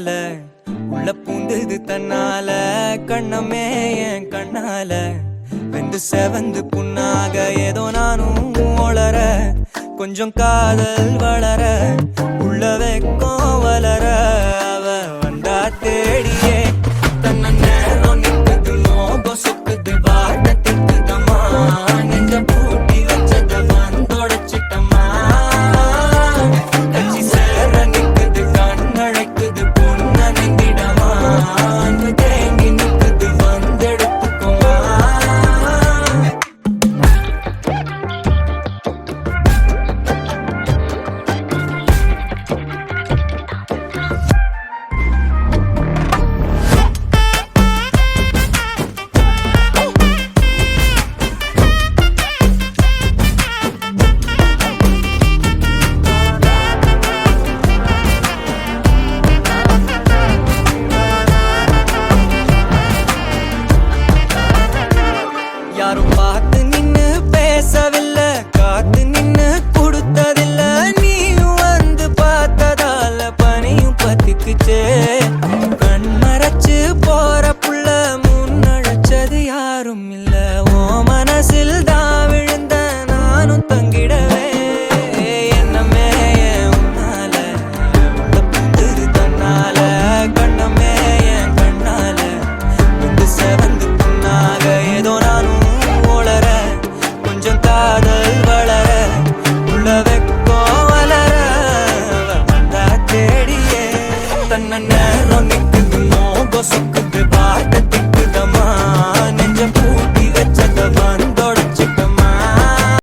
கண்ணால உள்ள பூந்தது தன்னால கண்ணமே என் கண்ணால வெந்து செவந்து புண்ணாக ஏதோ நானும் ஒளர கொஞ்சம் காதல் வளர உள்ள வெக்கம் வளர அவ வந்தா தேடியே தன்ன நேரம் நிற்குது மோகம் சுக்குது வாட்ட திக்குதம்மா நெஞ்ச பூட்டி வச்சத வந்தொடச்சிட்டம்மா கட்சி சேர நிற்குது கண்ணழைக்குது பொண்ண நெங்கிடமா அன்பு தேங்கி நிற்குது வந்தெடுத்துக்குமா யாரும் பார்த்து நின்னு பேசவில்லை காத்து நின்னு கொடுத்ததில்ல நீயும் வந்து பார்த்ததால பனியும் பத்திக்குச்சே கண் மறைச்சு போற புள்ள முன்னழைச்சது யாரும் இல்ல ஓ மனசில் தான் விழுந்த நானும் தங்கிடவே என்னமே உன்னால உள்ள புந்தது தன்னால கண்ணமே என் கண்ணால வந்து செவந்து புண்ணாக ஏதோ நானும் ஒளர கொஞ்சம் காதல் வளர உள்ள வெக்கம் வளர வந்தா தேடியே தன்ன நேரம்